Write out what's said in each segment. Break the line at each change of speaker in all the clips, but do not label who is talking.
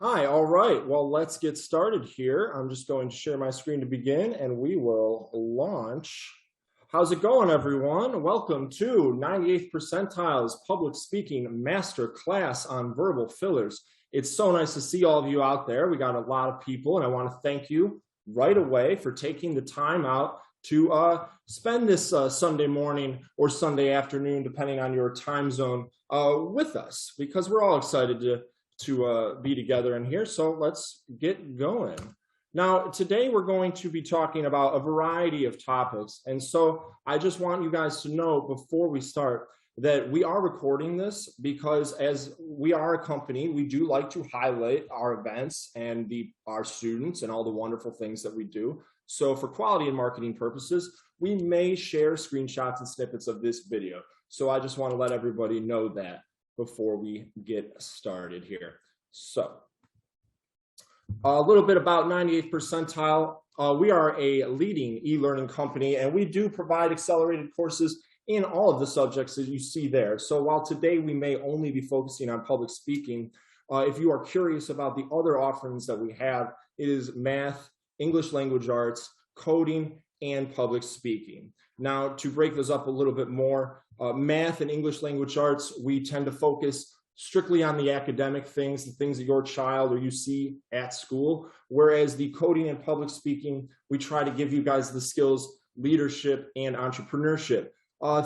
Hi, all right. Well, let's get started here. I'm just going to share my screen to begin and we will launch. How's it going, everyone? Welcome to 98th Percentile's Public Speaking Masterclass on Verbal Fillers. It's so nice to see all of you out there. We got a lot of people, and I want to thank you right away for taking the time out to spend this Sunday morning or Sunday afternoon, depending on your time zone, with us, because we're all excited to be together in here. So let's get going. Now, today we're going to be talking about a variety of topics. And so I just want you guys to know before we start that we are recording this because as we are a company, we do like to highlight our events and our students and all the wonderful things that we do. So for quality and marketing purposes, we may share screenshots and snippets of this video. So I just want to let everybody know that before we get started here. So a little bit about 98th Percentile. We are a leading e-learning company, and we do provide accelerated courses in all of the subjects that you see there. So while today we may only be focusing on public speaking, if you are curious about the other offerings that we have, it is math, English language arts, coding, and public speaking. Now, to break those up a little bit more, math and English language arts, we tend to focus strictly on the academic things, the things that your child or you see at school, whereas the coding and public speaking, we try to give you guys the skills, leadership, and entrepreneurship.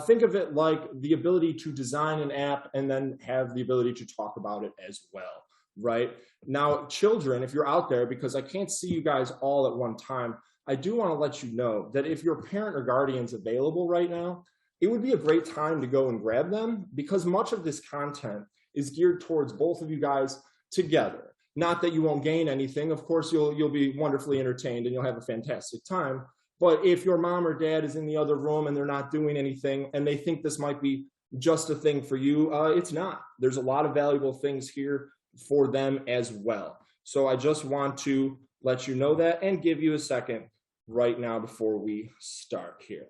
Think of it like the ability to design an app and then have the ability to talk about it as well, right? Now, children, if you're out there, because I can't see you guys all at one time, I do want to let you know that if your parent or guardian's available right now, it would be a great time to go and grab them because much of this content is geared towards both of you guys together. Not that you won't gain anything. Of course, you'll be wonderfully entertained and you'll have a fantastic time. But if your mom or dad is in the other room and they're not doing anything and they think this might be just a thing for you, it's not. There's a lot of valuable things here for them as well. So I just want to let you know that and give you a second right now before we start here.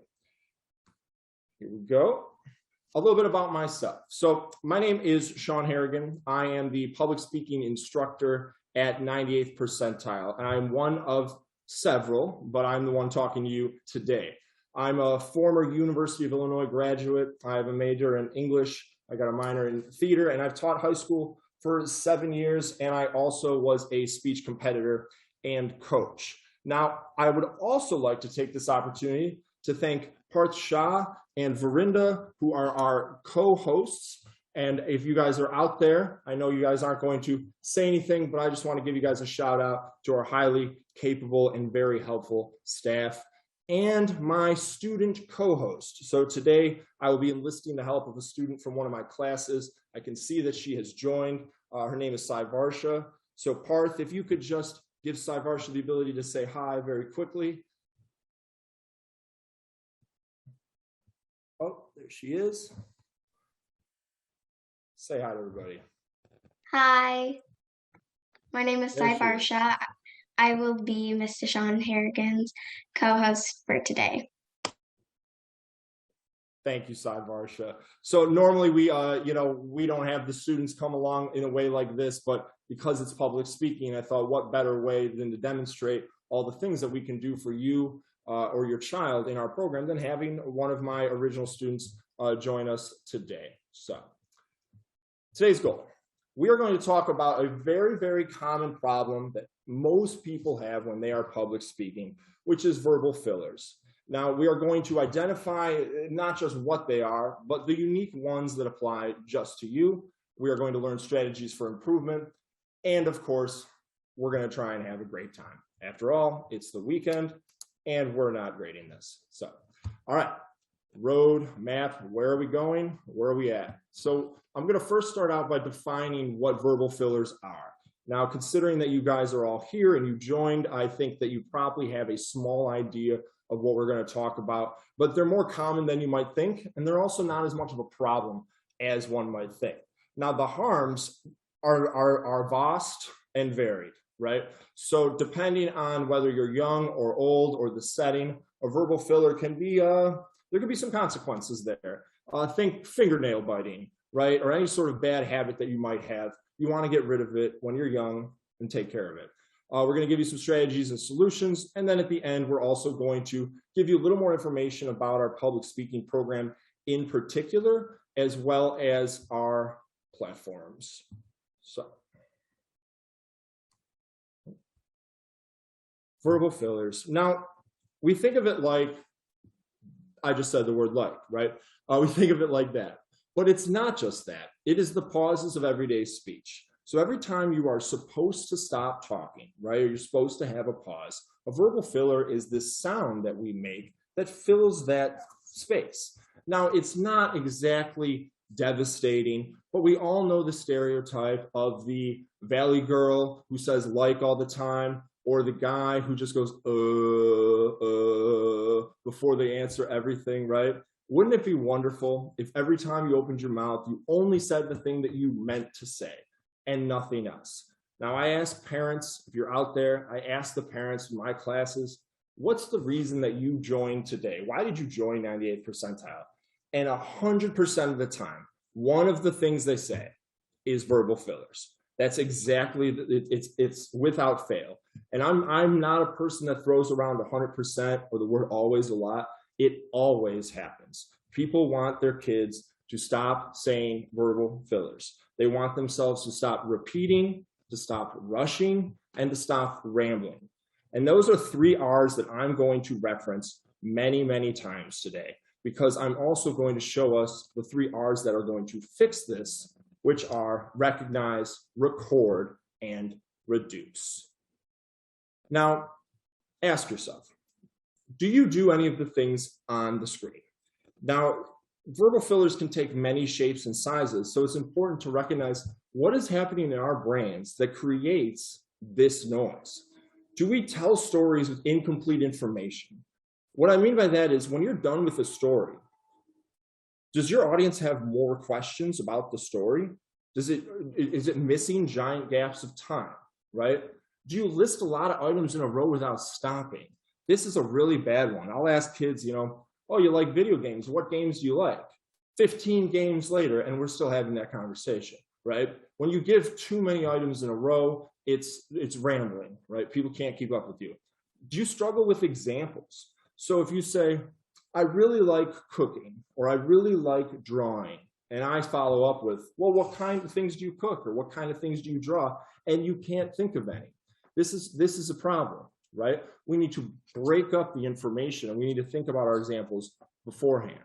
Here we go. A little bit about myself. So my name is Sean Harrigan. I am the public speaking instructor at 98th Percentile, and I'm one of several, but I'm the one talking to you today. I'm a former University of Illinois graduate. I have a major in English. I got a minor in theater, and I've taught high school for 7 years, and I also was a speech competitor and coach. Now, I would also like to take this opportunity to thank Parth Shah and Verinda, who are our co-hosts. And if you guys are out there, I know you guys aren't going to say anything, but I just want to give you guys a shout out to our highly capable and very helpful staff and my student co-host. So today I will be enlisting the help of a student from one of my classes. I can see that she has joined. Her name is Sai Varsha. So Parth, if you could just give Sai Varsha the ability to say hi very quickly. Oh, there she is. Say hi to everybody.
Hi, my name is Sai Varsha. I will be Mr. Sean Harrigan's co-host for today.
Thank you, Sai Varsha. So normally we don't have the students come along in a way like this, but because it's public speaking, I thought what better way than to demonstrate all the things that we can do for you or your child in our program than having one of my original students join us today. So today's goal, we are going to talk about a very, very common problem that most people have when they are public speaking, which is verbal fillers. Now, we are going to identify not just what they are, but the unique ones that apply just to you. We are going to learn strategies for improvement. And of course, we're going to try and have a great time. After all, it's the weekend and we're not grading this. So, all right, road map, where are we going? Where are we at? So I'm going to first start out by defining what verbal fillers are. Now, considering that you guys are all here and you joined, I think that you probably have a small idea of what we're going to talk about, but they're more common than you might think, and they're also not as much of a problem as one might think. Now, the harms are vast and varied, right? So depending on whether you're young or old or the setting, a verbal filler can be, there can be some consequences there. Think fingernail biting, right? Or any sort of bad habit that you might have. You want to get rid of it when you're young. and take care of it. We're going to give you some strategies and solutions. And then at the end, we're also going to give you a little more information about our public speaking program in particular, as well as our platforms. So, verbal fillers. Now, we think of it like, I just said the word like, right? We think of it like that. But it's not just that. It is the pauses of everyday speech. So every time you are supposed to stop talking, right, or you're supposed to have a pause, a verbal filler is this sound that we make that fills that space. Now, it's not exactly devastating, but we all know the stereotype of the valley girl who says like all the time, or the guy who just goes, before they answer everything, right? Wouldn't it be wonderful if every time you opened your mouth, you only said the thing that you meant to say and nothing else? Now, I ask parents, if you're out there, I ask the parents in my classes, what's the reason that you joined today? Why did you join 98th percentile? And 100% of the time, one of the things they say is verbal fillers. That's exactly, it's without fail. And I'm not a person that throws around 100% or the word always a lot. It always happens. People want their kids to stop saying verbal fillers. They want themselves to stop repeating, to stop rushing, and to stop rambling. And those are 3 R's that I'm going to reference many, many times today, because I'm also going to show us the 3 R's that are going to fix this, which are recognize, record, and reduce. Now, ask yourself, do you do any of the things on the screen? Now, verbal fillers can take many shapes and sizes, so it's important to recognize what is happening in our brains that creates this noise. Do we tell stories with incomplete information? What I mean by that is when you're done with a story, does your audience have more questions about the story? Is it missing giant gaps of time, right? Do you list a lot of items in a row without stopping? This is a really bad one. I'll ask kids, oh, you like video games? What games do you like? 15 games later, and we're still having that conversation, right? When you give too many items in a row, it's rambling, right? People can't keep up with you. Do you struggle with examples? So if you say, I really like cooking, or I really like drawing, and I follow up with, well, what kind of things do you cook, or what kind of things do you draw? And you can't think of any. This is a problem, right? We need to break up the information, and we need to think about our examples beforehand.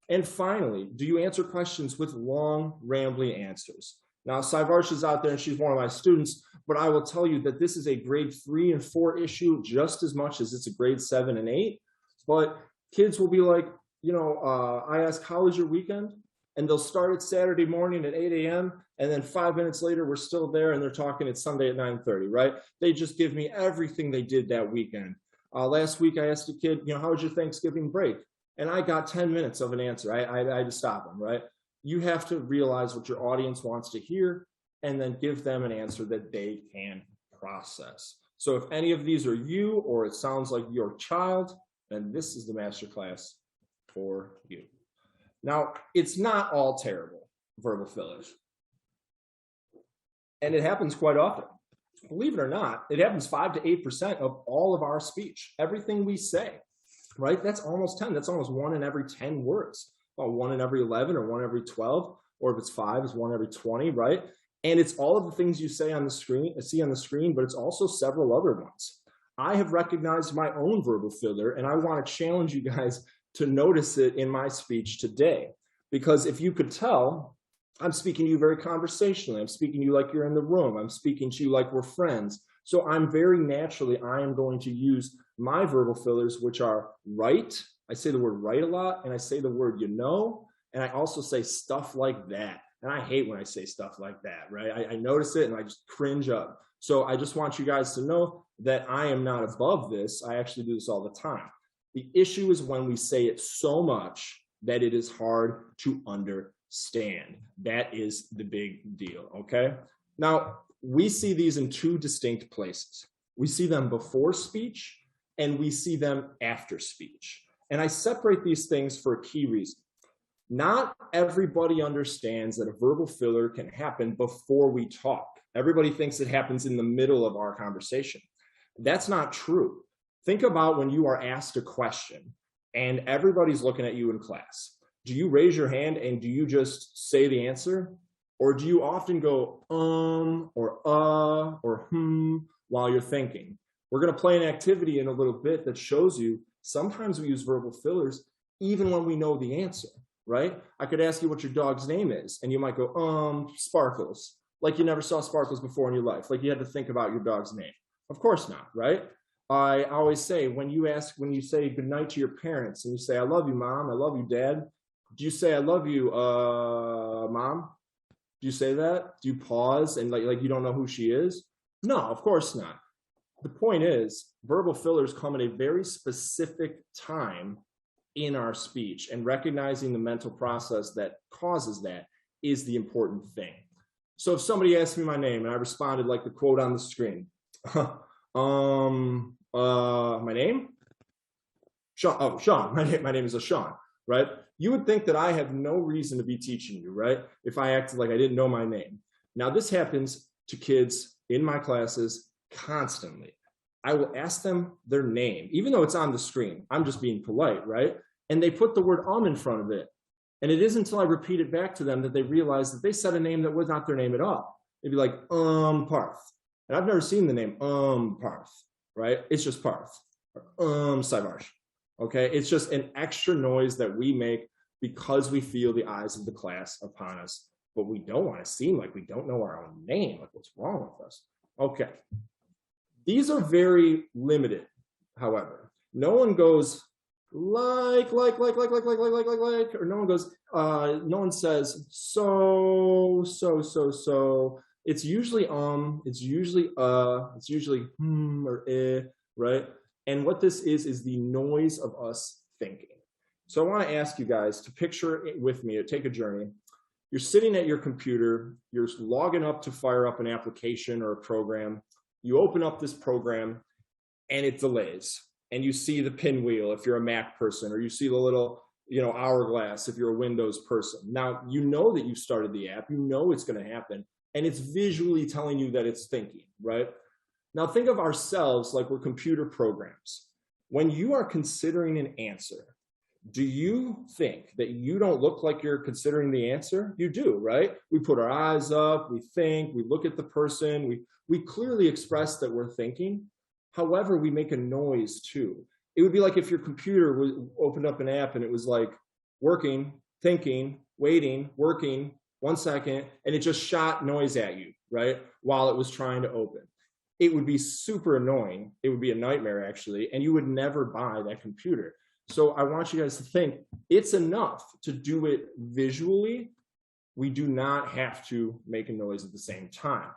And finally, do you answer questions with long, rambling answers? Now, Saivarsha's out there, and she's one of my students, but I will tell you that this is a grade 3 and 4 issue just as much as it's a grade 7 and 8. But kids will be like, I ask, how was your weekend? And they'll start at Saturday morning at 8 a.m. And then 5 minutes later, we're still there and they're talking it's Sunday at 9:30, right? They just give me everything they did that weekend. Last week, I asked a kid, how was your Thanksgiving break? And I got 10 minutes of an answer. I had to stop them, right? You have to realize what your audience wants to hear and then give them an answer that they can process. So if any of these are you, or it sounds like your child, then this is the masterclass for you. Now, it's not all terrible, verbal fillers. And it happens quite often. Believe it or not, it happens 5 to 8% of all of our speech, everything we say, right? That's almost 10. That's almost 1 in every 10 words. Well, 1 in every 11 or 1 every 12, or if it's 5, it's 1 every 20, right? And it's all of the things you say on the screen, but it's also several other ones. I have recognized my own verbal filler, and I want to challenge you guys to notice it in my speech today. Because if you could tell, I'm speaking to you very conversationally. I'm speaking to you like you're in the room. I'm speaking to you like we're friends. So I'm very naturally, I am going to use my verbal fillers, which are right. I say the word right a lot, and I say the word and I also say stuff like that. And I hate when I say stuff like that, right? I notice it and I just cringe up. So I just want you guys to know that I am not above this. I actually do this all the time. The issue is when we say it so much that it is hard to understand. That is the big deal, okay? Now, we see these in 2 distinct places. We see them before speech and we see them after speech. And I separate these things for a key reason. Not everybody understands that a verbal filler can happen before we talk. Everybody thinks it happens in the middle of our conversation. That's not true. Think about when you are asked a question and everybody's looking at you in class. Do you raise your hand and do you just say the answer? Or do you often go or while you're thinking? We're going to play an activity in a little bit that shows you sometimes we use verbal fillers even when we know the answer, right? I could ask you what your dog's name is and you might go, Sparkles, like you never saw Sparkles before in your life, like you had to think about your dog's name. Of course not, right? I always say when you say goodnight to your parents and you say, I love you, Mom, I love you, Dad, do you say, I love you, Mom? Do you say that? Do you pause and like you don't know who she is? No, of course not. The point is, verbal fillers come at a very specific time in our speech, and recognizing the mental process that causes that is the important thing. So if somebody asked me my name and I responded like the quote on the screen, my name? Sean. Oh, Sean. My name is Sean, right? You would think that I have no reason to be teaching you, right? If I acted like I didn't know my name. Now, this happens to kids in my classes constantly. I will ask them their name, even though it's on the screen. I'm just being polite, right? And they put the word in front of it. And it isn't until I repeat it back to them that they realize that they said a name that was not their name at all. They'd be like, Parth. And I've never seen the name Parth, right? It's just Parth, or Saivarsh. Okay, it's just an extra noise that we make because we feel the eyes of the class upon us, but we don't want to seem like we don't know our own name, like what's wrong with us? Okay, these are very limited, however. No one goes like, or no one goes, no one says so. It's usually it's usually or right? And what this is the noise of us thinking. So I want to ask you guys to picture it with me, or take a journey. You're sitting at your computer, you're logging up to fire up an application or a program. You open up this program and it delays. And you see the pinwheel if you're a Mac person, or you see the little, hourglass if you're a Windows person. Now, you know that you've started the app, you know it's going to happen, and it's visually telling you that it's thinking, right? Now think of ourselves like we're computer programs. When you are considering an answer, do you think that you don't look like you're considering the answer? You do, right? We put our eyes up, we think, we look at the person, we clearly express that we're thinking. However, we make a noise too. It would be like if your computer opened up an app and it was like working, thinking, waiting, working, 1 second, and it just shot noise at you, right? While it was trying to open. It would be super annoying. It would be a nightmare, actually, and you would never buy that computer. So I want you guys to think it's enough to do it visually. We do not have to make a noise at the same time.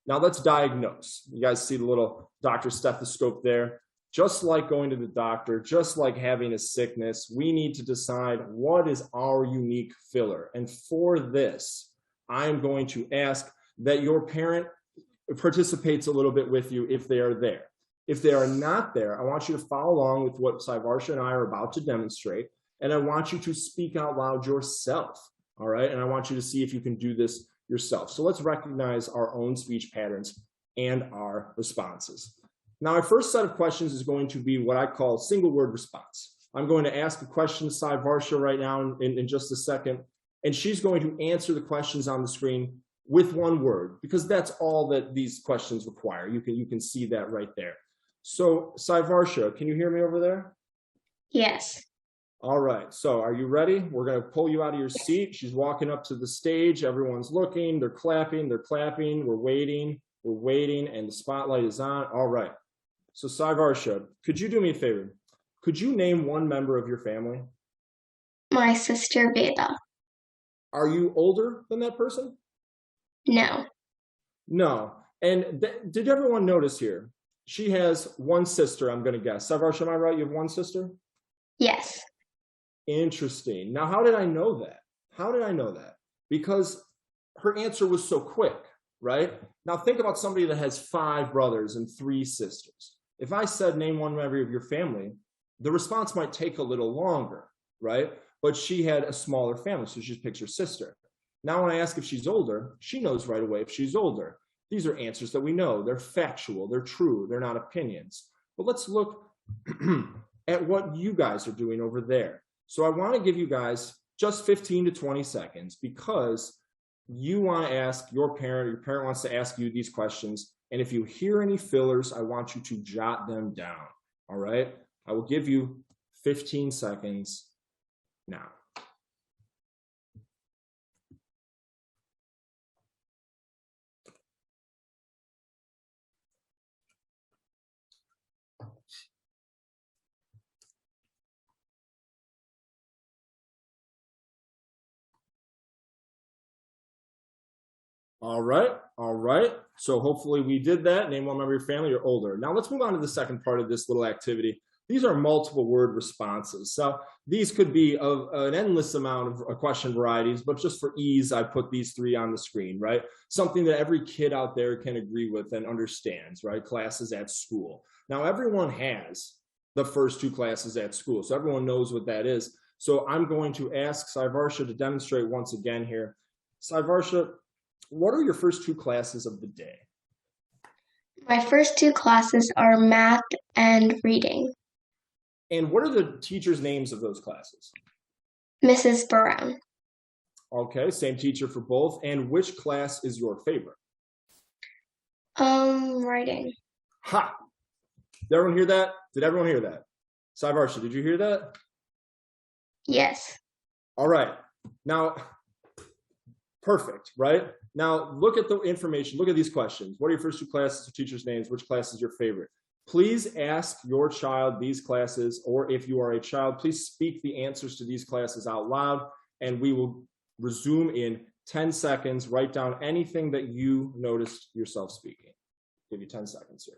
Now let's diagnose. You guys see the little doctor stethoscope there? Just like going to the doctor, just like having a sickness, we need to decide what is our unique filler. And for this, I'm going to ask that your parent participates a little bit with you if they are there. If they are not there, I want you to follow along with what Saivarsha and I are about to demonstrate, and I want you to speak out loud yourself, all right? And I want you to see if you can do this yourself. So let's recognize our own speech patterns and our responses. Now, our first set of questions is going to be what I call single word response. I'm going to ask a question to Saivarsha right now in just a second, and she's going to answer the questions on the screen with one word, because that's all that these questions require. You can see that right there. So Saivarsha, can you hear me over there?
Yes.
All right, so are you ready? We're going to pull you out of your seat. She's walking up to the stage. Everyone's looking, they're clapping, we're waiting, and the spotlight is on. All right. So Saivarsha, could you do me a favor? Could you name one member of your family?
My sister Veda.
Are you older than that person?
No.
No. And did everyone notice here? She has one sister, I'm going to guess. Saivarsha, am I right? You have one sister?
Yes.
Interesting. Now, how did I know that? How did I know that? Because her answer was so quick, right? Now, think about somebody that has 5 brothers and 3 sisters. If I said, name one member of your family, the response might take a little longer, right? But she had a smaller family, so she just picks her sister. Now, when I ask if she's older, she knows right away if she's older. These are answers that we know. They're factual, they're true, they're not opinions. But let's look at what you guys are doing over there. So I want to give you guys just 15 to 20 seconds because you want to ask your parent wants to ask you these questions. And if you hear any fillers, I want you to jot them down. All right. I will give you 15 seconds now. All right, all right. So hopefully we did that. Name one member of your family or older. Now let's move on to the second part of this little activity. These are multiple word responses. So these could be an endless amount of question varieties, but just for ease, I put these three on the screen, right? Something that every kid out there can agree with and understands, right? Classes at school. Now everyone has the first two classes at school, so everyone knows what that is. So I'm going to ask Saivarsha to demonstrate once again here. Saivarsha, what are your first two classes of the day?
My first two classes are math and reading.
And what are the teachers' names of those classes?
Mrs. Brown.
Okay, same teacher for both. And which class is your favorite?
Writing.
Ha! Did everyone hear that? Did everyone hear that? Saivarsha, did you hear that?
Yes.
All right. Now, perfect, right? Now, look at the information. Look at these questions. What are your first two classes of teachers' names? Which class is your favorite? Please ask your child these classes, or if you are a child, please speak the answers to these classes out loud, and we will resume in 10 seconds. Write down anything that you noticed yourself speaking. Give you 10 seconds here.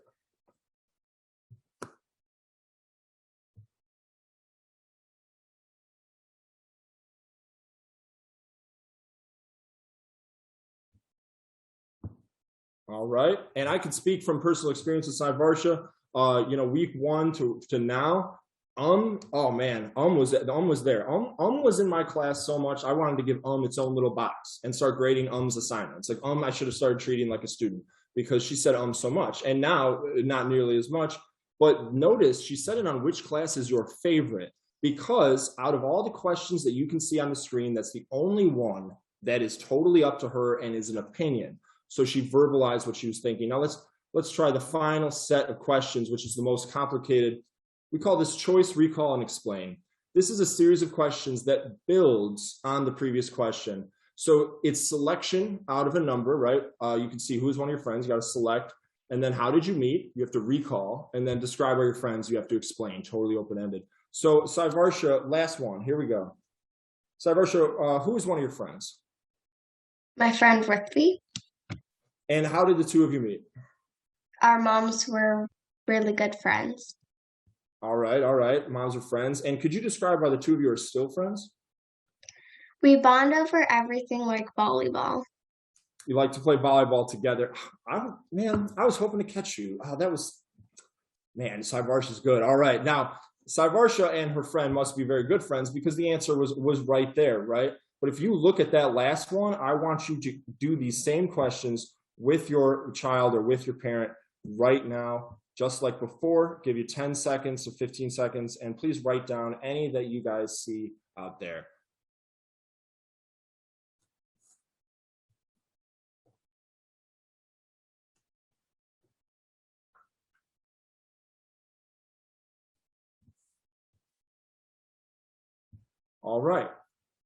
All right, and I can speak from personal experience with Saivarsha. Week one to now, oh man, was there. Was in my class so much I wanted to give its own little box and start grading assignments. Like I should have started treating like a student because she said so much, and now not nearly as much. But notice she said it on which class is your favorite, because out of all the questions that you can see on the screen, that's the only one that is totally up to her and is an opinion. So she verbalized what she was thinking. Now let's try the final set of questions, which is the most complicated. We call this choice, recall, and explain. This is a series of questions that builds on the previous question. So it's selection out of a number, right? You can see who's one of your friends, you got to select, and then how did you meet? You have to recall, and then describe all your friends, you have to explain, totally open-ended. So Saivarsha, last one, here we go. Saivarsha, who is one of your friends?
My friend Ricky.
And how did the two of you meet?
Our moms were really good friends.
All right. Moms are friends. And could you describe why the two of you are still friends?
We bond over everything like volleyball.
You like to play volleyball together. I was hoping to catch you. Saivarsha's good. All right. Now, Saivarsha and her friend must be very good friends because the answer was right there, right? But if you look at that last one, I want you to do these same questions with your child or with your parent right now, just like before. Give you 10 seconds to 15 seconds, and please write down any that you guys see out there. All right.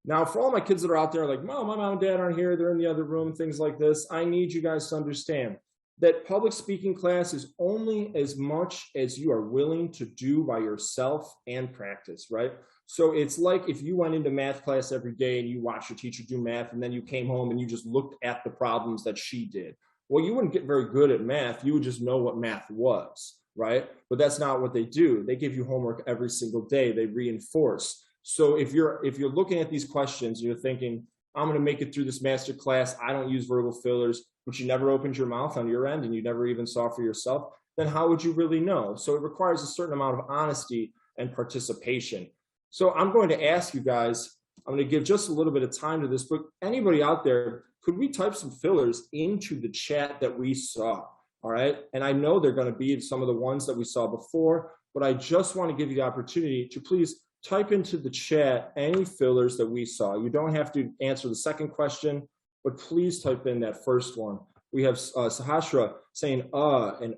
Now, for all my kids that are out there like, my mom and dad aren't here, they're in the other room, things like this, I need you guys to understand that public speaking class is only as much as you are willing to do by yourself and practice, right? So it's like if you went into math class every day and you watched your teacher do math and then you came home and you just looked at the problems that she did. Well, you wouldn't get very good at math. You would just know what math was, right? But that's not what they do. They give you homework every single day. They reinforce. So if you're looking at these questions, you're thinking, I'm going to make it through this master class. I don't use verbal fillers, but you never opened your mouth on your end and you never even saw for yourself, then how would you really know? So it requires a certain amount of honesty and participation. So I'm going to ask you guys I'm going to give just a little bit of time to this, but anybody out there, could we type some fillers into the chat that we saw? All right. And I know they're going to be some of the ones that we saw before, but I just want to give you the opportunity to please type into the chat any fillers that we saw. You don't have to answer the second question, but please type in that first one. We have Sahasra saying and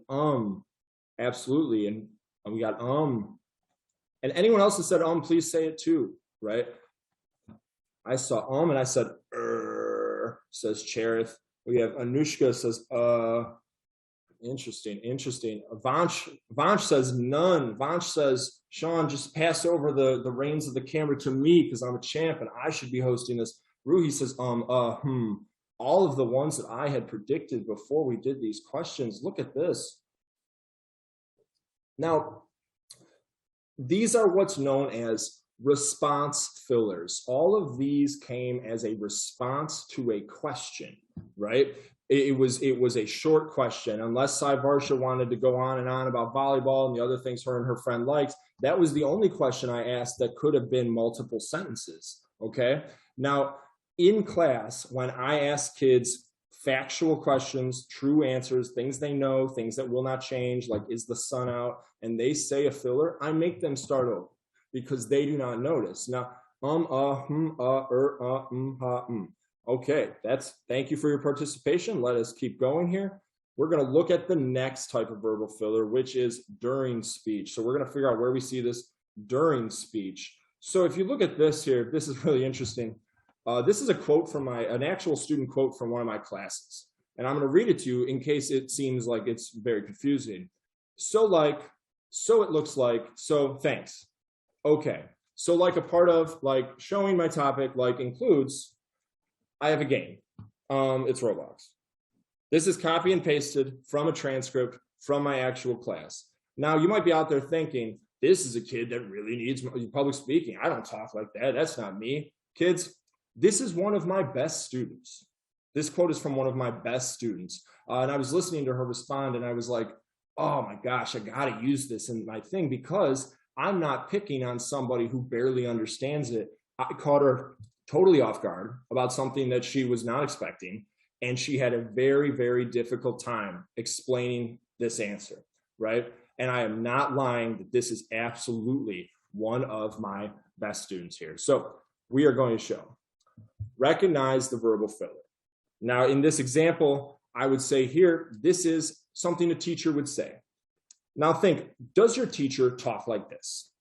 absolutely, and we got and anyone else that said please say it too, right? I saw and I said says Cherith. We have Anushka says interesting. Vanch says none. Vanch says, Sean, just pass over the reins of the camera to me because I'm a champ and I should be hosting this. Ruhi says all of the ones that I had predicted before we did these questions. Look at this. Now, these are what's known as response fillers. All of these came as a response to a question, right? It was a short question. Unless Sai Varsha wanted to go on and on about volleyball and the other things her and her friend likes, that was the only question I asked that could have been multiple sentences, okay? Now, in class, when I ask kids factual questions, true answers, things they know, things that will not change, like is the sun out, and they say a filler, I make them start over because they do not notice. Now, Okay, thank you for your participation. Let us keep going here. We're going to look at the next type of verbal filler, which is during speech. So we're going to figure out where we see this during speech. So if you look at this here, this is really interesting. This is a quote from an actual student quote from one of my classes. And I'm going to read it to you in case it seems like it's very confusing. So like, so it looks like, so thanks. Okay. So like a part of like showing my topic like includes, I have a game. It's Roblox. This is copy and pasted from a transcript from my actual class. Now you might be out there thinking, this is a kid that really needs public speaking. I don't talk like that. That's not me. Kids, this is one of my best students. This quote is from one of my best students. And I was listening to her respond and I was like, oh my gosh, I got to use this in my thing because I'm not picking on somebody who barely understands it. I caught her totally off guard about something that she was not expecting. And she had a very, very difficult time explaining this answer, right? And I am not lying that this is absolutely one of my best students here. So we are going to show, recognize the verbal filler. Now in this example, I would say here, this is something a teacher would say. Now think, does your teacher talk like this?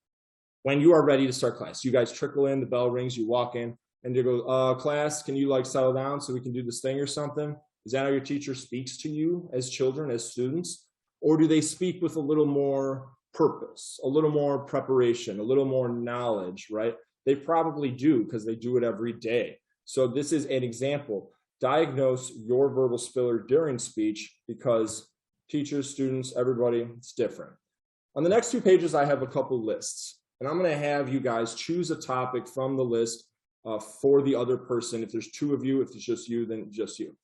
When you are ready to start class, you guys trickle in, the bell rings, you walk in, and you go, class, can you like settle down so we can do this thing or something? Is that how your teacher speaks to you as children, as students? Or do they speak with a little more purpose, a little more preparation, a little more knowledge, right? They probably do because they do it every day. So this is an example. Diagnose your verbal filler during speech because teachers, students, everybody, it's different. On the next 2 pages, I have a couple lists. And I'm going to have you guys choose a topic from the list for the other person. If there's 2 of you, if it's just you, then just you.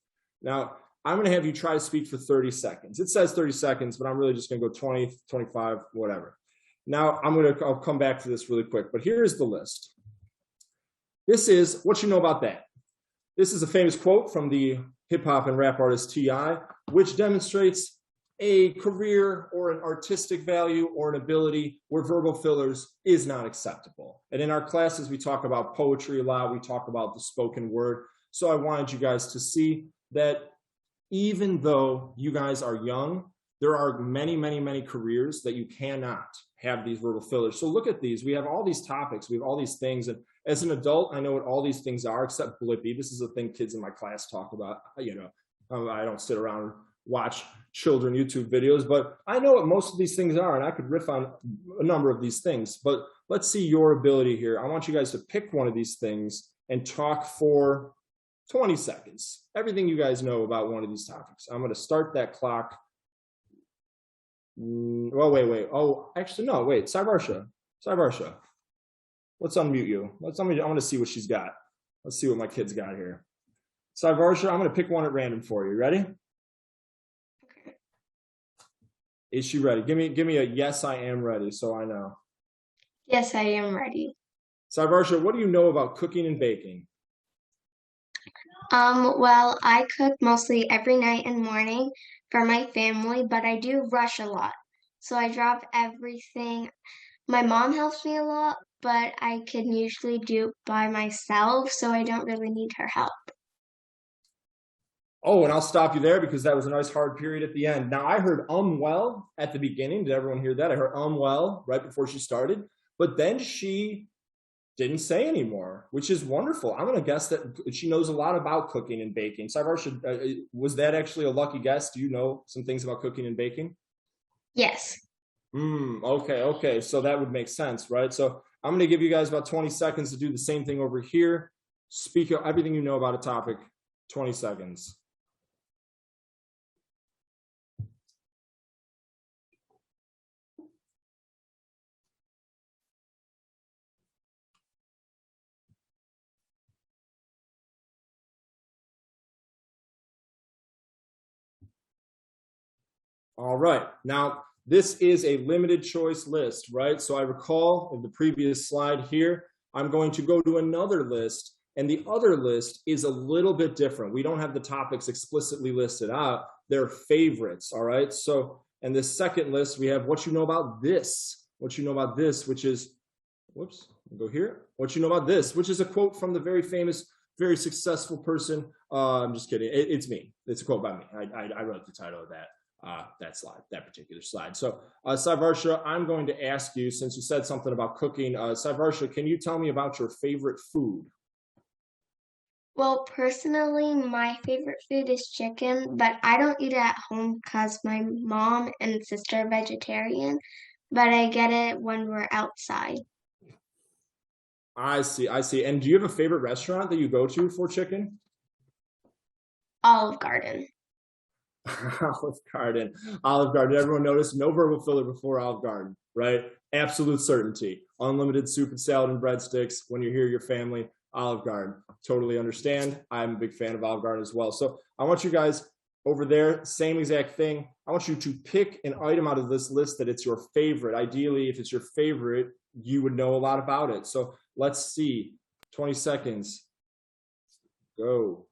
Now, I'm going to have you try to speak for 30 seconds. It says 30 seconds, but I'm really just going to go 20, 25, whatever. Now, I'll come back to this really quick, but here's the list. This is what you know about that. This is a famous quote from the hip hop and rap artist T.I., which demonstrates a career or an artistic value or an ability where verbal fillers is not acceptable. And in our classes, we talk about poetry a lot. We talk about the spoken word. So I wanted you guys to see that even though you guys are young, there are many, many, many careers that you cannot have these verbal fillers. So look at these. We have all these topics. We have all these things. And as an adult, I know what all these things are, except Blippi. This is a thing kids in my class talk about. You know, I don't sit around and watch children YouTube videos, but I know what most of these things are, and I could riff on a number of these things. But let's see your ability here. I want you guys to pick one of these things and talk for 20 seconds. Everything you guys know about one of these topics. I'm going to start that clock. Well, wait. Oh, actually, no, wait. Saivarsha. Let's unmute you. I want to see what she's got. Let's see what my kid's got here. Saivarsha, I'm going to pick one at random for you. Ready?
Okay.
Is she ready? Give me a yes, I am ready, so I know.
Yes, I am ready.
Saivarsha, what do you know about cooking and baking?
Well, I cook mostly every night and morning for my family, but I do rush a lot. So I drop everything. My mom helps me a lot, but I can usually do it by myself, so I don't really need her help.
Oh, and I'll stop you there because that was a nice hard period at the end. Now, I heard well at the beginning. Did everyone hear that? I heard well right before she started, but then she didn't say anymore, which is wonderful. I'm going to guess that she knows a lot about cooking and baking. Saivarsha, was that actually a lucky guess? Do you know some things about cooking and baking?
Yes.
Okay. So that would make sense, right? So I'm going to give you guys about 20 seconds to do the same thing over here. Speak everything you know about a topic, 20 seconds. All right. Now, this is a limited choice list, right? So I recall in the previous slide here, I'm going to go to another list, and the other list is a little bit different. We don't have the topics explicitly listed out. They're favorites, all right? So in this second list, we have what you know about this. What you know about this, which is, whoops, go here. What you know about this, which is a quote from the very famous, very successful person. I'm just kidding. It's me. It's a quote by me. I wrote the title of that slide, that particular slide. So Saivarsha, I'm going to ask you, since you said something about cooking, Saivarsha, can you tell me about your favorite food?
Well, personally, my favorite food is chicken, but I don't eat it at home because my mom and sister are vegetarian, but I get it when we're outside.
I see. And do you have a favorite restaurant that you go to for chicken?
Olive Garden.
Olive Garden. Everyone noticed no verbal filler before Olive Garden, right? Absolute certainty. Unlimited soup and salad and breadsticks. When you're here, your family, Olive Garden. Totally understand. I'm a big fan of Olive Garden as well. So I want you guys over there, same exact thing. I want you to pick an item out of this list that it's your favorite. Ideally, if it's your favorite, you would know a lot about it. So let's see. 20 seconds. Go.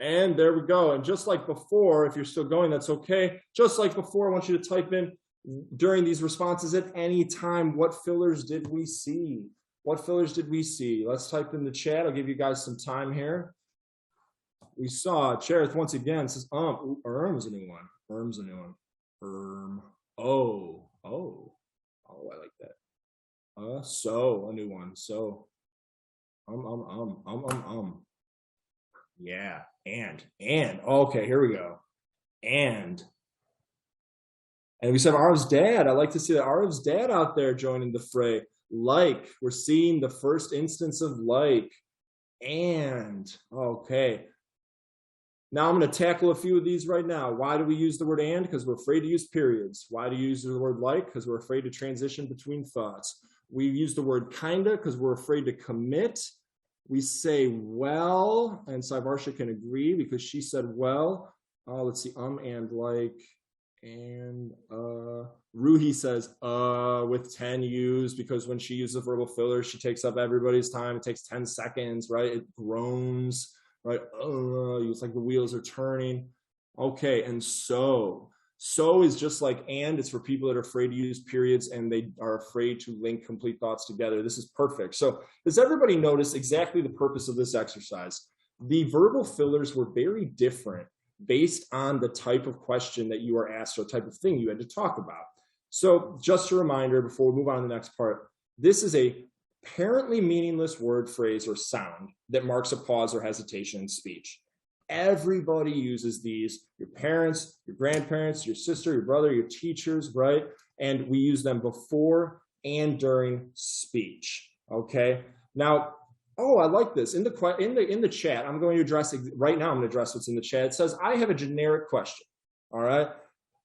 And there we go. And just like before, if you're still going, that's okay. Just like before, I want you to type in during these responses at any time, what fillers did we see? What fillers did we see? Let's type in the chat. I'll give you guys some time here. We saw Cherith once again says, Erm's a new one. Erm's a new one. Erm. Oh, I like that. So a new one. So, Yeah, and okay, here we go. And we said Arv's dad. I like to see that Arv's dad out there joining the fray. Like, we're seeing the first instance of like. And okay. Now I'm going to tackle a few of these right now. Why do we use the word and? Because we're afraid to use periods. Why do you use the word like? Because we're afraid to transition between thoughts. We use the word kinda because we're afraid to commit. We say well, and Saivarsha can agree because she said well. Let's see, and like, and Ruhi says with 10 U's because when she uses verbal filler, she takes up everybody's time. It takes 10 seconds, right? It groans, right? It's like the wheels are turning. Okay, and so is just like and. It's for people that are afraid to use periods and they are afraid to link complete thoughts together. This is perfect. So does everybody notice exactly the purpose of this exercise? The verbal fillers were very different based on the type of question that you were asked or type of thing you had to talk about. So just a reminder before we move on to the next part, this is a apparently meaningless word, phrase, or sound that marks a pause or hesitation in speech. Everybody uses these, your parents, your grandparents, your sister, your brother, your teachers, right? And we use them before and during speech, okay? Now, I like this. In the chat, I'm going to address, right now I'm going to address what's in the chat. It says, I have a generic question, all right?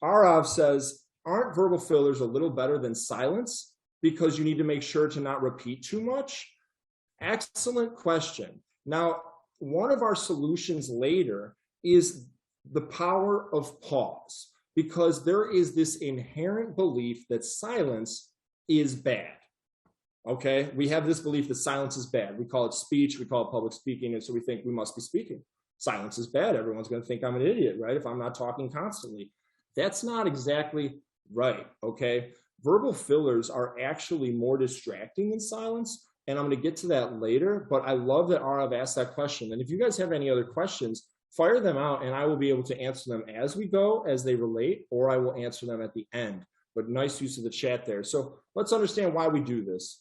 Arav says, aren't verbal fillers a little better than silence because you need to make sure to not repeat too much? Excellent question. Now, one of our solutions later is the power of pause, because there is this inherent belief that silence is bad. Okay, we have this belief that silence is bad. We call it speech, we call it public speaking, and so we think we must be speaking. Silence is bad. Everyone's going to think I'm an idiot, right? If I'm not talking constantly. That's not exactly right, okay? Verbal fillers are actually more distracting than silence, and I'm going to get to that later, but I love that Arav asked that question. And if you guys have any other questions, fire them out, and I will be able to answer them as we go, as they relate, or I will answer them at the end. But nice use of the chat there. So let's understand why we do this.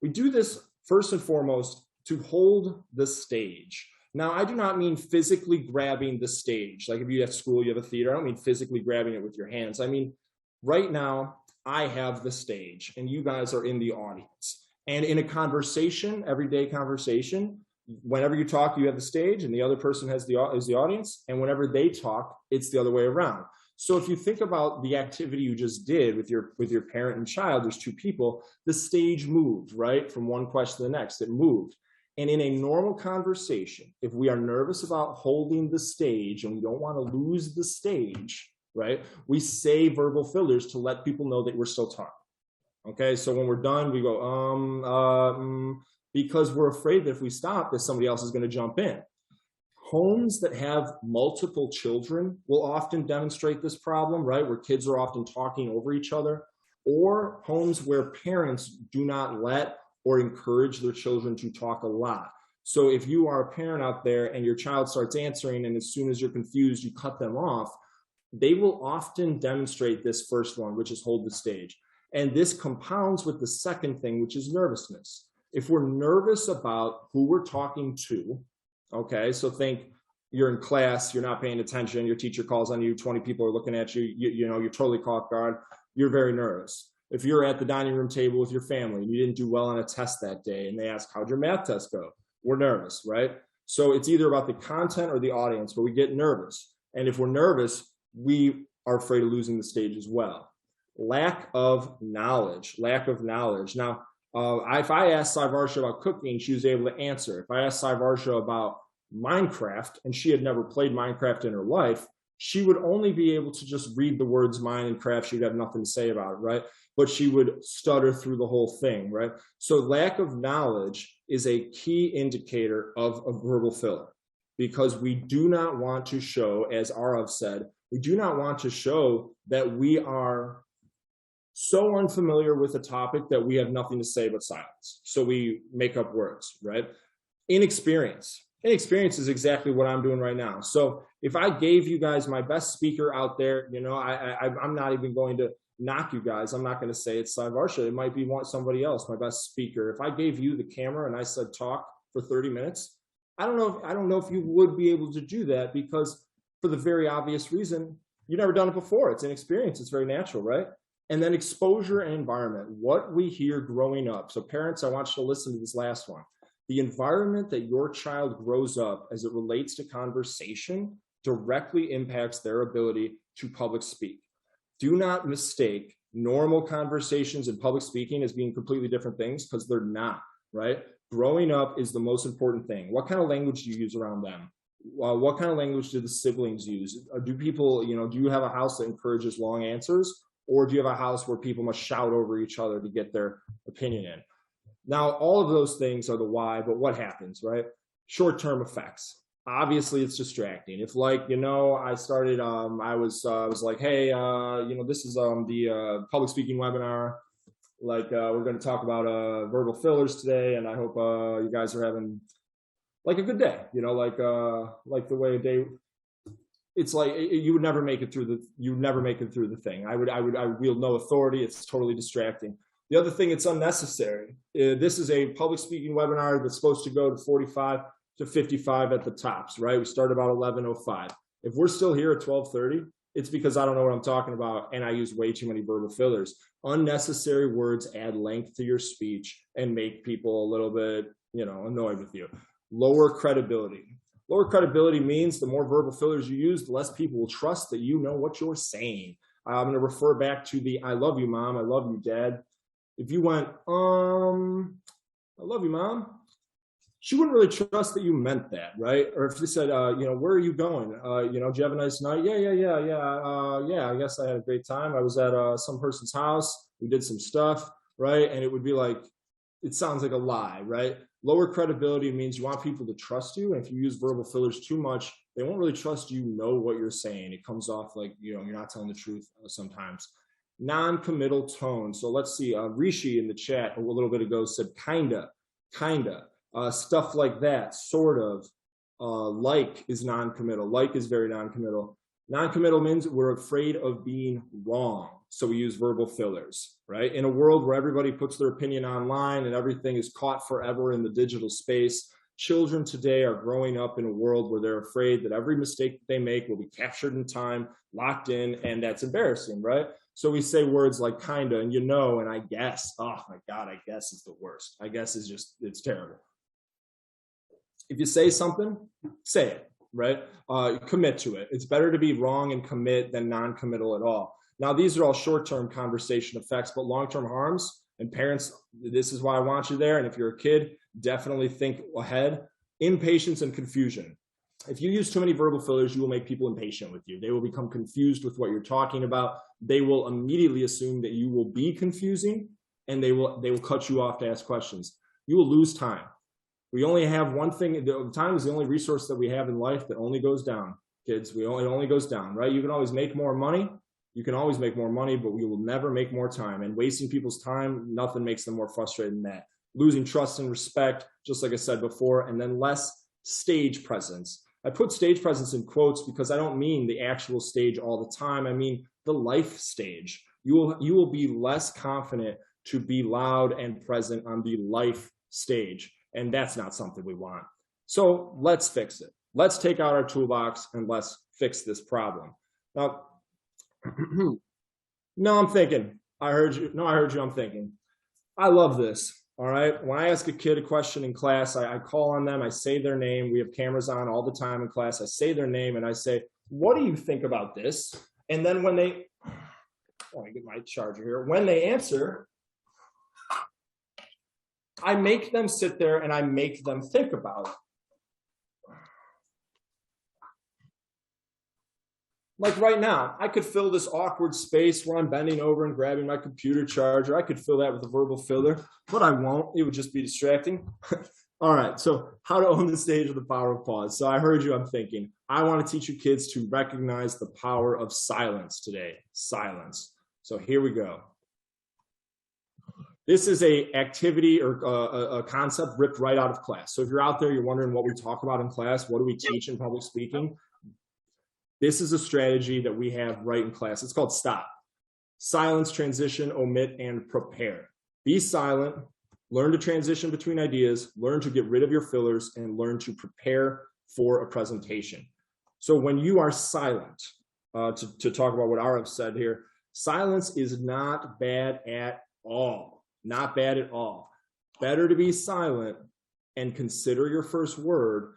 We do this first and foremost to hold the stage. Now, I do not mean physically grabbing the stage. Like if you have school, you have a theater, I don't mean physically grabbing it with your hands. I mean, right now, I have the stage and you guys are in the audience. And in a conversation, everyday conversation, whenever you talk, you have the stage and the other person is the audience. And whenever they talk, it's the other way around. So if you think about the activity you just did with your parent and child, there's two people, the stage moved, right? From one question to the next, it moved. And in a normal conversation, if we are nervous about holding the stage and we don't want to lose the stage, right? We say verbal fillers to let people know that we're still talking. Okay, so when we're done, we go, because we're afraid that if we stop, that somebody else is going to jump in. Homes that have multiple children will often demonstrate this problem, right? Where kids are often talking over each other, or homes where parents do not let or encourage their children to talk a lot. So if you are a parent out there and your child starts answering, and as soon as you're confused, you cut them off, they will often demonstrate this first one, which is hold the stage. And this compounds with the second thing, which is nervousness. If we're nervous about who we're talking to, okay, so think you're in class, you're not paying attention, your teacher calls on you, 20 people are looking at you, you're totally caught off guard, you're very nervous. If you're at the dining room table with your family and you didn't do well on a test that day and they ask, how'd your math test go? We're nervous, right? So it's either about the content or the audience, but we get nervous. And if we're nervous, we are afraid of losing the stage as well. Lack of knowledge. Now, if I asked Saivarsha about cooking, she was able to answer. If I asked Saivarsha about Minecraft and she had never played Minecraft in her life, she would only be able to just read the words Minecraft. She'd have nothing to say about it, right? But she would stutter through the whole thing, right? So lack of knowledge is a key indicator of a verbal filler, because we do not want to show, as Arav said, we do not want to show that we are so unfamiliar with a topic that we have nothing to say but silence. So we make up words, right? Inexperience. Inexperience is exactly what I'm doing right now. So if I gave you guys my best speaker out there, I'm not even going to knock you guys. I'm not going to say it's Saivarsha. It might be somebody else, my best speaker. If I gave you the camera and I said talk for 30 minutes, I don't know if you would be able to do that, because for the very obvious reason, you've never done it before. It's inexperience. It's very natural, right? And then exposure and environment, what we hear growing up. So parents, I want you to listen to this last one. The environment that your child grows up as it relates to conversation directly impacts their ability to public speak. Do not mistake normal conversations and public speaking as being completely different things, because they're not, right? Growing up is the most important thing. What kind of language do you use around them? What kind of language do the siblings use? Do people, do you have a house that encourages long answers? Or do you have a house where people must shout over each other to get their opinion in? Now, all of those things are the why, but what happens, right? Short-term effects. Obviously, it's distracting. If I started, I was like, hey, this is the public speaking webinar. We're going to talk about verbal fillers today, and I hope you guys are having a good day. The way a day. It's like you would never make it through the thing. I would wield no authority. It's totally distracting. The other thing, it's unnecessary. This is a public speaking webinar that's supposed to go to 45 to 55 at the tops, right? We start about 11:05. If we're still here at 12:30, it's because I don't know what I'm talking about and I use way too many verbal fillers. Unnecessary words add length to your speech and make people a little bit, annoyed with you. Lower credibility. Lower credibility means the more verbal fillers you use, the less people will trust that you know what you're saying. I'm going to refer back to the I love you, mom, I love you, dad. If you went, I love you, mom, she wouldn't really trust that you meant that, right? Or if you said, you know, where are you going? You know, do you have a nice night? Yeah, I guess I had a great time. I was at some person's house. We did some stuff, right? And it would be like, it sounds like a lie, right? Lower credibility means you want people to trust you. And if you use verbal fillers too much, they won't really trust you know what you're saying. It comes off like, you know, you're not telling the truth sometimes. Non-committal tone. So let's see, Rishi in the chat a little bit ago said kinda. Stuff like that, sort of. Like is non-committal. Like is very non-committal. Non-committal means we're afraid of being wrong. So we use verbal fillers, right? In a world where everybody puts their opinion online and everything is caught forever in the digital space, children today are growing up in a world where they're afraid that every mistake that they make will be captured in time, locked in, and that's embarrassing, right? So we say words like kinda and you know and I guess. Oh my God, I guess is the worst. I guess is just, it's terrible. If you say something, say it, right? Commit to it. It's better to be wrong and commit than non-committal at all. Now, these are all short-term conversation effects, but long-term harms, and parents, this is why I want you there. And if you're a kid, definitely think ahead. Impatience and confusion. If you use too many verbal fillers, you will make people impatient with you. They will become confused with what you're talking about. They will immediately assume that you will be confusing, and they will cut you off to ask questions. You will lose time. We only have one thing. Time is the only resource that we have in life that only goes down, kids. It only goes down, right? You can always make more money. You can always make more money, but we will never make more time. And wasting people's time, nothing makes them more frustrated than that. Losing trust and respect, just like I said before, and then less stage presence. I put stage presence in quotes because I don't mean the actual stage all the time. I mean the life stage. You will be less confident to be loud and present on the life stage. And that's not something we want. So let's fix it. Let's take out our toolbox and let's fix this problem. Now, no, I'm thinking. I heard you. No, I heard you. I'm thinking. I love this. All right. When I ask a kid a question in class, I call on them. I say their name. We have cameras on all the time in class. I say their name and I say, what do you think about this? And then when they, oh, I get my charger here. When they answer, I make them sit there and I make them think about it. Like right now, I could fill this awkward space where I'm bending over and grabbing my computer charger. I could fill that with a verbal filler, but I won't. It would just be distracting. All right, so how to own the stage with the power of pause. So I heard you, I'm thinking. I want to teach you kids to recognize the power of silence today. Silence. So here we go. This is a activity or a concept ripped right out of class. So if you're out there, you're wondering what we talk about in class, what do we teach in public speaking? This is a strategy that we have right in class. It's called STOP. Silence, transition, omit, and prepare. Be silent, learn to transition between ideas, learn to get rid of your fillers, and learn to prepare for a presentation. So when you are silent, to talk about what Arav said here, silence is not bad at all. Not bad at all. Better to be silent and consider your first word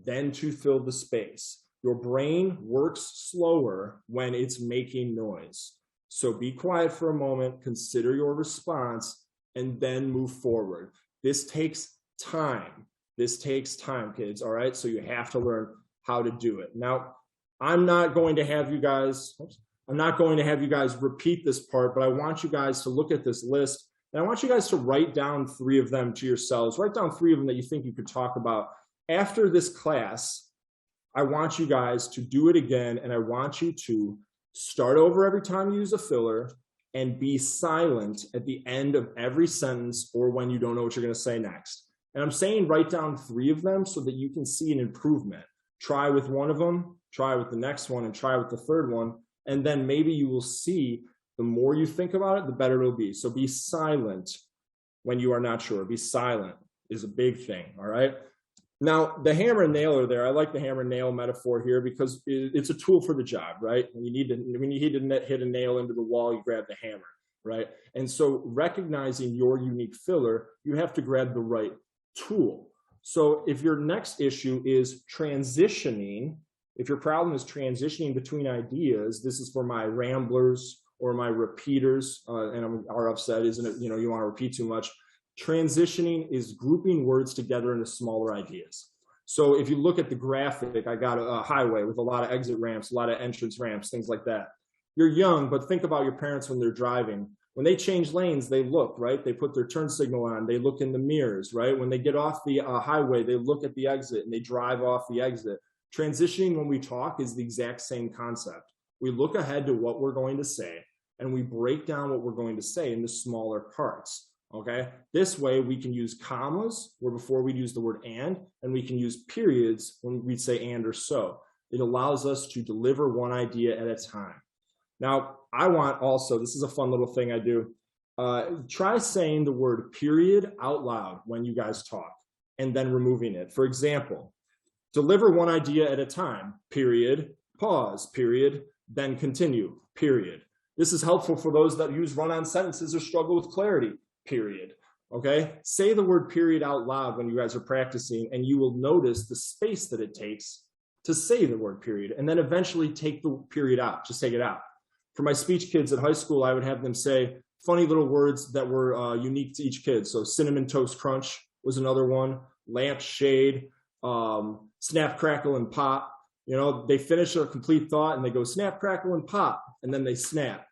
than to fill the space. Your brain works slower when it's making noise. So be quiet for a moment, consider your response, and then move forward. This takes time. This takes time, kids, all right? So you have to learn how to do it. Now, I'm not going to have you guys repeat this part, but I want you guys to look at this list, and I want you guys to write down 3 of them to yourselves. Write down 3 of them that you think you could talk about. After this class, I want you guys to do it again, and I want you to start over every time you use a filler and be silent at the end of every sentence or when you don't know what you're going to say next. And I'm saying write down 3 of them so that you can see an improvement. Try with one of them, try with the next one, and try with the third one. And then maybe you will see the more you think about it, the better it'll be. So be silent when you are not sure. Be silent is a big thing, all right? Now, the hammer and nail are there. I like the hammer and nail metaphor here because it's a tool for the job, right? When you need to hit a nail into the wall, you grab the hammer, right? And so recognizing your unique filler, you have to grab the right tool. So if your next issue is transitioning, If your problem is transitioning between ideas, this is for my ramblers or my repeaters, and are upset, isn't it? You know, you want to repeat too much. Transitioning is grouping words together into smaller ideas. So if you look at the graphic, I got a highway with a lot of exit ramps, a lot of entrance ramps, things like that. You're young, but think about your parents when they're driving. When they change lanes, they look, right? They put their turn signal on, they look in the mirrors, right? When they get off the highway, they look at the exit and they drive off the exit. Transitioning when we talk is the exact same concept. We look ahead to what we're going to say and we break down what we're going to say into smaller parts. Okay, this way we can use commas where before we'd use the word and we can use periods when we'd say and or so. It allows us to deliver one idea at a time. Now, I want also, this is a fun little thing I do, try saying the word period out loud when you guys talk and then removing it. For example, deliver one idea at a time, period, pause, period, then continue, period. This is helpful for those that use run-on sentences or struggle with clarity. Period. Okay, say the word period out loud when you guys are practicing, and you will notice the space that it takes to say the word period, and then eventually take the period out. Just take it out. For my speech kids at high school, I would have them say funny little words that were unique to each kid. So cinnamon toast crunch was another one, lampshade, snap, crackle, and pop. You know, they finish a complete thought and they go snap, crackle, and pop, and then they snap.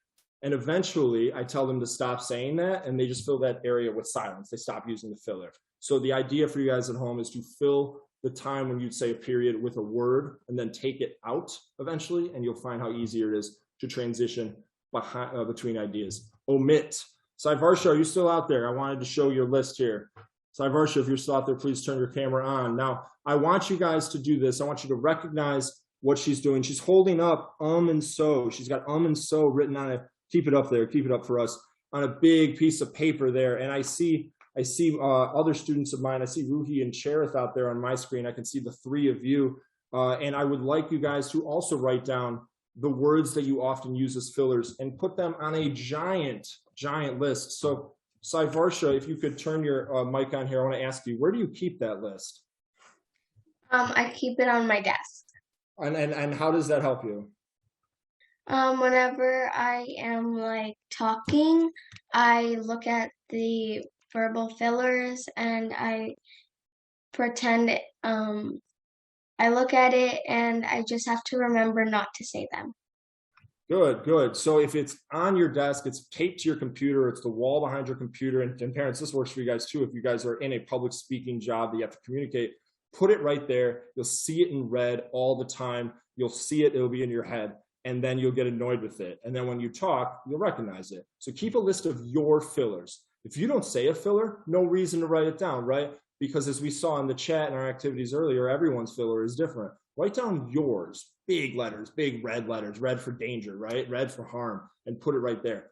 And eventually I tell them to stop saying that and they just fill that area with silence. They stop using the filler. So the idea for you guys at home is to fill the time when you'd say a period with a word and then take it out eventually, and you'll find how easier it is to transition between ideas. Omit. Saivarsha, are you still out there? I wanted to show your list here. Saivarsha, if you're still out there, please turn your camera on. Now, I want you guys to do this. I want you to recognize what she's doing. She's holding up and so. She's got and so written on it. Keep it up there. Keep it up for us on a big piece of paper there. And I see other students of mine. I see Ruhi and Cherith out there on my screen. I can see the three of you. And I would like you guys to also write down the words that you often use as fillers and put them on a giant list. So Saivarsha, if you could turn your mic on here, I want to ask you, where do you keep that list?
I keep it on my desk.
And how does that help you?
Whenever I am like talking, I look at the verbal fillers and I pretend I look at it and I just have to remember not to say them.
Good. So if it's on your desk, it's taped to your computer, it's the wall behind your computer, and parents, this works for you guys too. If you guys are in a public speaking job that you have to communicate, put it right there. You'll see it in red all the time. You'll see it, it'll be in your head, and then you'll get annoyed with it. And then when you talk, you'll recognize it. So keep a list of your fillers. If you don't say a filler, no reason to write it down, right? Because as we saw in the chat and our activities earlier, everyone's filler is different. Write down yours, big letters, big red letters, red for danger, right? Red for harm, and put it right there.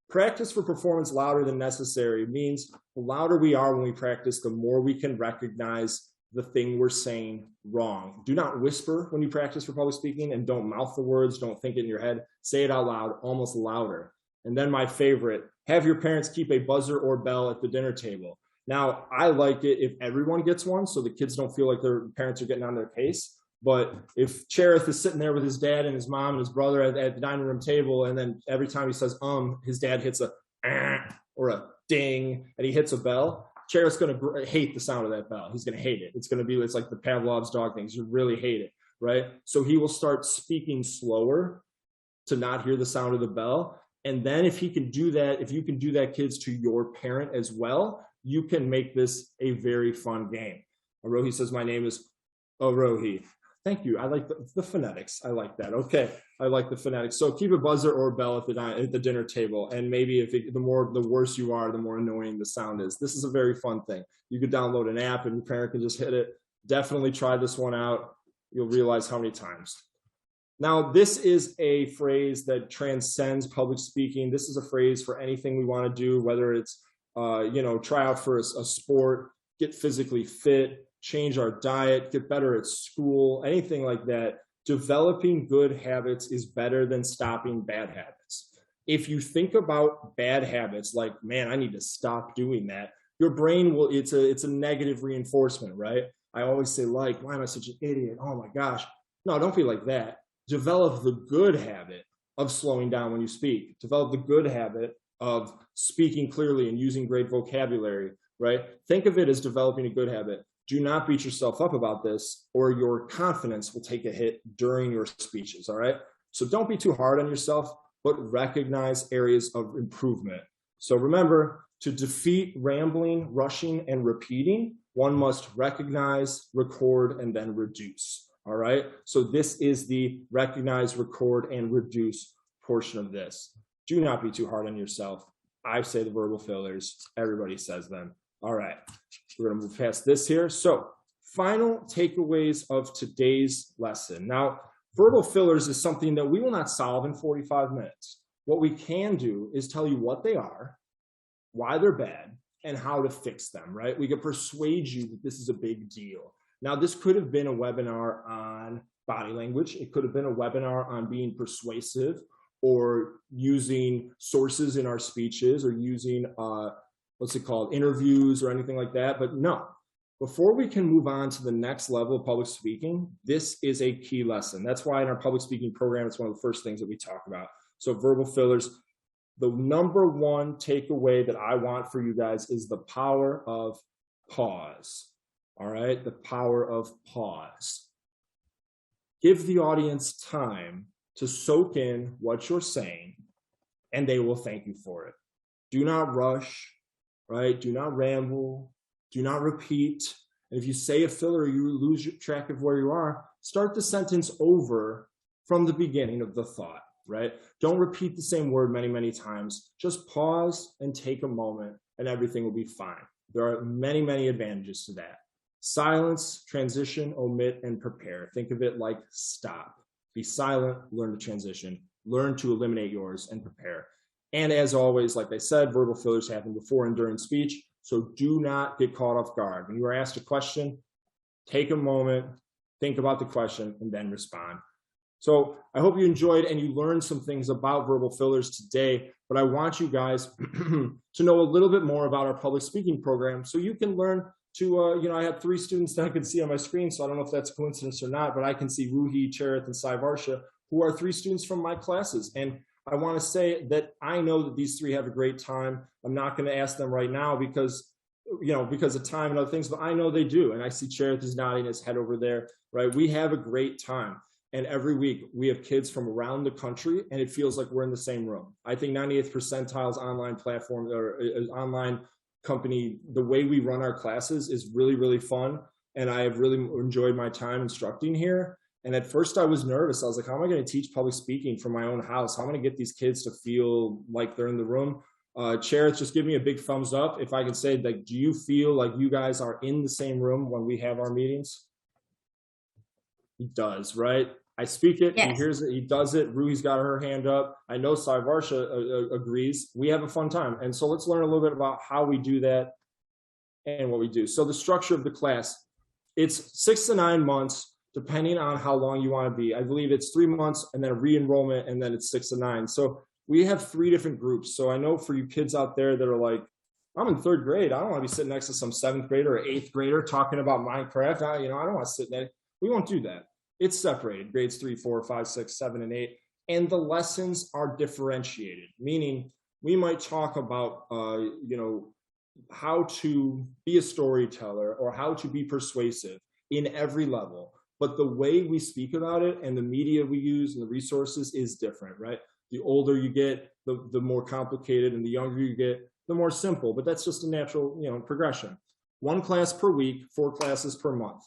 Practice for performance louder than necessary means the louder we are when we practice, the more we can recognize the thing we're saying wrong. Do not whisper when you practice for public speaking, and don't mouth the words, don't think it in your head. Say it out loud, almost louder. And then my favorite, have your parents keep a buzzer or bell at the dinner table. Now, I like it if everyone gets one so the kids don't feel like their parents are getting on their case. But if Cherith is sitting there with his dad and his mom and his brother at the dining room table, and then every time he says his dad hits a or a ding, and he hits a bell, Cherith's going to hate the sound of that bell. He's going to hate it. It's like the Pavlov's dog thing. You really hate it, right? So he will start speaking slower to not hear the sound of the bell. And then if you can do that, kids, to your parent as well, you can make this a very fun game. Rohi says, my name is Rohi. Thank you. I like the phonetics. I like that. Okay. I like the phonetics. So keep a buzzer or a bell at the dinner table. And maybe the worse you are, the more annoying the sound is. This is a very fun thing. You could download an app and your parent can just hit it. Definitely try this one out. You'll realize how many times. Now, this is a phrase that transcends public speaking. This is a phrase for anything we want to do, whether it's, try out for a sport, get physically fit, change our diet, get better at school, anything like that. Developing good habits is better than stopping bad habits. If you think about bad habits like, man, I need to stop doing that, your brain will, it's a negative reinforcement, right? I always say, why am I such an idiot? Oh my gosh. No, don't be like that. Develop the good habit of slowing down when you speak. Develop the good habit of speaking clearly and using great vocabulary, right? Think of it as developing a good habit. Do not beat yourself up about this, or your confidence will take a hit during your speeches, all right? So don't be too hard on yourself, but recognize areas of improvement. So remember, to defeat rambling, rushing, and repeating, one must recognize, record, and then reduce. All right. So this is the recognize, record, and reduce portion of this. Do not be too hard on yourself. I say the verbal fillers. Everybody says them. All right. We're going to move past this here. So final takeaways of today's lesson. Now, verbal fillers is something that we will not solve in 45 minutes. What we can do is tell you what they are, why they're bad, and how to fix them, right? We can persuade you that this is a big deal. Now, this could have been a webinar on body language. It could have been a webinar on being persuasive, or using sources in our speeches, or using, what's it called, interviews or anything like that. But no, before we can move on to the next level of public speaking, this is a key lesson. That's why in our public speaking program, it's one of the first things that we talk about. So verbal fillers, the number one takeaway that I want for you guys is the power of pause. All right, the power of pause. Give the audience time to soak in what you're saying, and they will thank you for it. Do not rush, right? Do not ramble. Do not repeat. And if you say a filler, you lose track of where you are, start the sentence over from the beginning of the thought, right? Don't repeat the same word many, many times. Just pause and take a moment, and everything will be fine. There are many, many advantages to that. Silence, transition, omit, and prepare. Think of it like stop. Be silent, learn to transition, learn to eliminate yours, and prepare. And as always, like I said, verbal fillers happen before and during speech, so do not get caught off guard. When you are asked a question, take a moment, think about the question, and then respond. So I hope you enjoyed and you learned some things about verbal fillers today, but I want you guys to know a little bit more about our public speaking program so you can learn to, I have 3 students that I can see on my screen, so I don't know if that's a coincidence or not, but I can see Ruhi, Cherith, and Sai Varsha, who are 3 students from my classes. And I want to say that I know that these 3 have a great time. I'm not going to ask them right now because of time and other things, but I know they do. And I see Cherith is nodding his head over there, right? We have a great time. And every week we have kids from around the country, and it feels like we're in the same room. I think 98th Percentile's online platform or online company, the way we run our classes is really, really fun. And I have really enjoyed my time instructing here. And at first I was nervous. I was like, how am I going to teach public speaking from my own house? How am I going to get these kids to feel like they're in the room? Cherith, just give me a big thumbs up if I can say, like, do you feel like you guys are in the same room when we have our meetings? He does, right? I speak it, yes. He hears it, he does it. Ruhi's got her hand up. I know Sai Varsha agrees. We have a fun time. And so let's learn a little bit about how we do that and what we do. So the structure of the class, it's 6 to 9 months, depending on how long you want to be. I believe it's 3 months and then a re-enrollment, and then it's 6 to 9. So we have 3 different groups. So I know for you kids out there that are like, I'm in 3rd grade. I don't want to be sitting next to some 7th grader or 8th grader talking about Minecraft. I don't want to sit there. We won't do that. It's separated, grades 3, 4, 5, 6, 7, and 8. And the lessons are differentiated, meaning we might talk about, how to be a storyteller or how to be persuasive in every level. But the way we speak about it and the media we use and the resources is different, right? The older you get, the more complicated, and the younger you get, the more simple. But that's just a natural, progression. 1 class per week, 4 classes per month.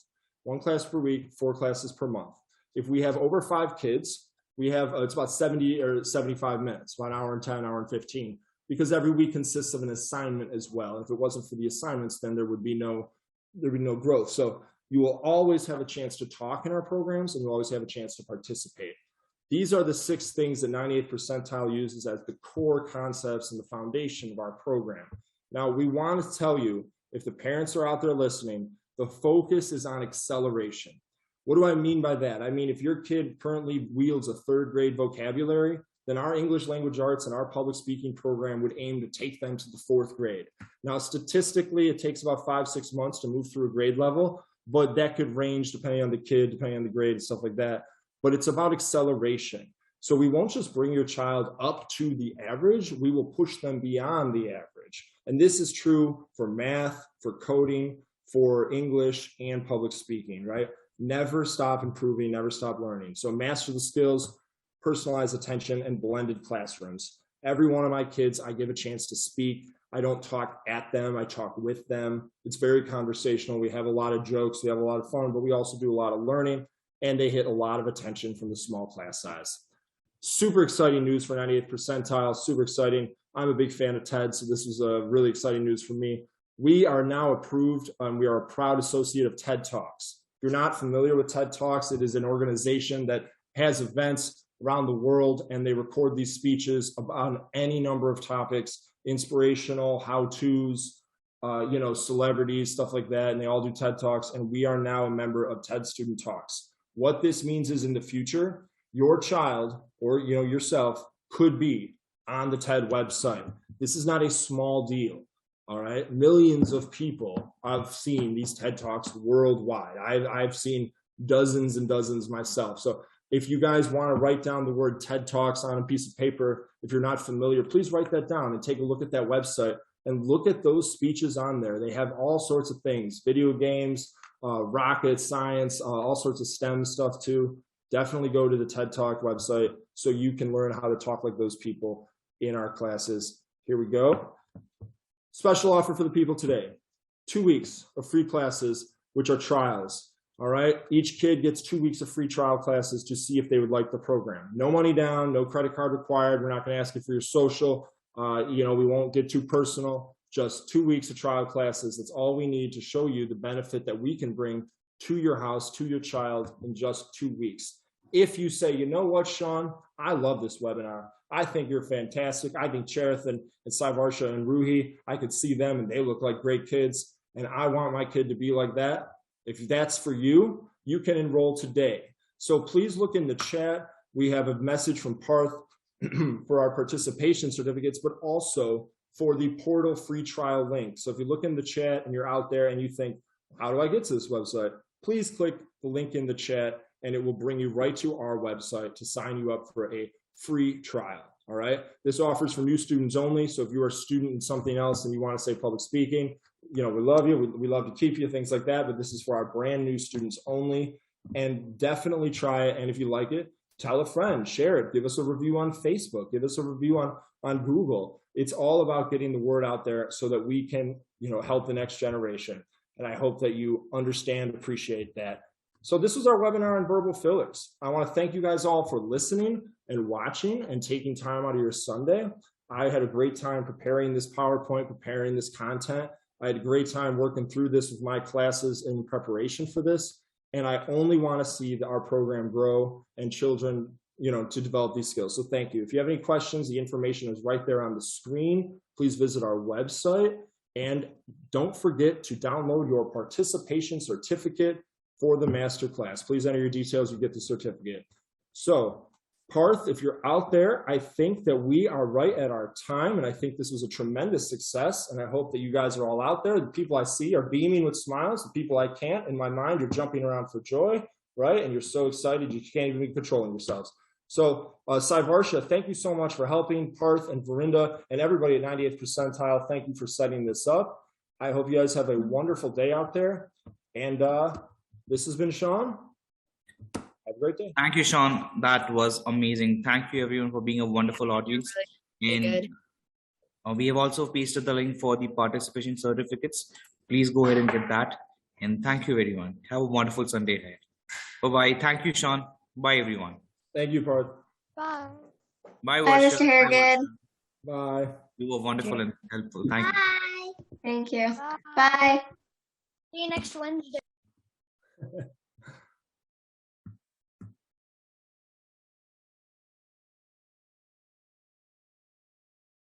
1 class per week, 4 classes per month. If we have over 5 kids, we have, it's about 70 or 75 minutes, about an hour and 10, hour and 15, because every week consists of an assignment as well. If it wasn't for the assignments, then there would be no growth. So you will always have a chance to talk in our programs, and you'll always have a chance to participate. These are the 6 things that 98th Percentile uses as the core concepts and the foundation of our program. Now, we want to tell you, if the parents are out there listening, the focus is on acceleration. What do I mean by that? I mean, if your kid currently wields a 3rd grade vocabulary, then our English language arts and our public speaking program would aim to take them to the 4th grade. Now, statistically, it takes about 5-6 months to move through a grade level, but that could range depending on the kid, depending on the grade and stuff like that. But it's about acceleration. So we won't just bring your child up to the average, we will push them beyond the average. And this is true for math, for coding, for English, and public speaking, right? Never stop improving, never stop learning. So master the skills, personalized attention, and blended classrooms. Every one of my kids, I give a chance to speak. I don't talk at them, I talk with them. It's very conversational. We have a lot of jokes, we have a lot of fun, but we also do a lot of learning, and they hit a lot of attention from the small class size. Super exciting news for 98th percentile, super exciting. I'm a big fan of TED, so this was a really exciting news for me. We are now approved, we are a proud associate of TED Talks. If you're not familiar with TED Talks, it is an organization that has events around the world, and they record these speeches about any number of topics, inspirational, how-tos, celebrities, stuff like that, and they all do TED Talks, and we are now a member of TED Student Talks. What this means is in the future, your child or yourself could be on the TED website. This is not a small deal, all right? Millions of people have seen these TED Talks worldwide. I've seen dozens and dozens myself. So if you guys want to write down the word TED Talks on a piece of paper, if you're not familiar, please write that down and take a look at that website and look at those speeches on there. They have all sorts of things, video games, rockets, science, all sorts of STEM stuff too. Definitely go to the TED Talk website so you can learn how to talk like those people in our classes. Here we go. Special offer for the people today. 2 weeks of free classes, which are trials. All right. Each kid gets 2 weeks of free trial classes to see if they would like the program. No money down, no credit card required. We're not going to ask you for your social. We won't get too personal. Just 2 weeks of trial classes. That's all we need to show you the benefit that we can bring to your house, to your child in just 2 weeks. If you say, you know what, Sean, I love this webinar. I think you're fantastic. I think Cherith and Saivarsha and Ruhi, I could see them and they look like great kids. And I want my kid to be like that. If that's for you, you can enroll today. So please look in the chat. We have a message from Parth for our participation certificates, but also for the portal free trial link. So if you look in the chat and you're out there and you think, how do I get to this website? Please click the link in the chat and it will bring you right to our website to sign you up for a free trial. All right. This offers for new students only. So if you're a student in something else and you want to say public speaking, we love you. We love to keep you, things like that. But this is for our brand new students only. And definitely try it. And if you like it, tell a friend, share it, give us a review on Facebook, give us a review on Google. It's all about getting the word out there so that we can, help the next generation. And I hope that you understand, appreciate that. So this was our webinar on verbal fillers. I want to thank you guys all for listening and watching and taking time out of your Sunday. I had a great time preparing this PowerPoint, preparing this content. I had a great time working through this with my classes in preparation for this. And I only want to see our program grow and children, to develop these skills. So thank you. If you have any questions, the information is right there on the screen. Please visit our website. And don't forget to download your participation certificate for the masterclass. Please enter your details, you get the certificate. So Parth, if you're out there, I think that we are right at our time, and I think this was a tremendous success, and I hope that you guys are all out there. The people I see are beaming with smiles. The people I can't, in my mind, you're jumping around for joy, right? And you're so excited you can't even be controlling yourselves. So Saivarsha, thank you so much for helping. Parth and Verinda and everybody at 98th Percentile, thank you for setting this up. I hope you guys have a wonderful day out there. And this has been Sean. Have a great day.
Thank you, Sean. That was amazing. Thank you, everyone, for being a wonderful audience. And we have also pasted the link for the participation certificates. Please go ahead and get that. And thank you, everyone. Have a wonderful Sunday ahead. Bye-bye. Thank you, Sean. Bye, everyone.
Thank you, Parth.
Bye.
Bye,
Bye,
Varsha.
Mr. Harrigan.
Bye.
You were wonderful and helpful. Thank you.
Bye.
Thank you.
Bye.
Bye.
See you next Wednesday.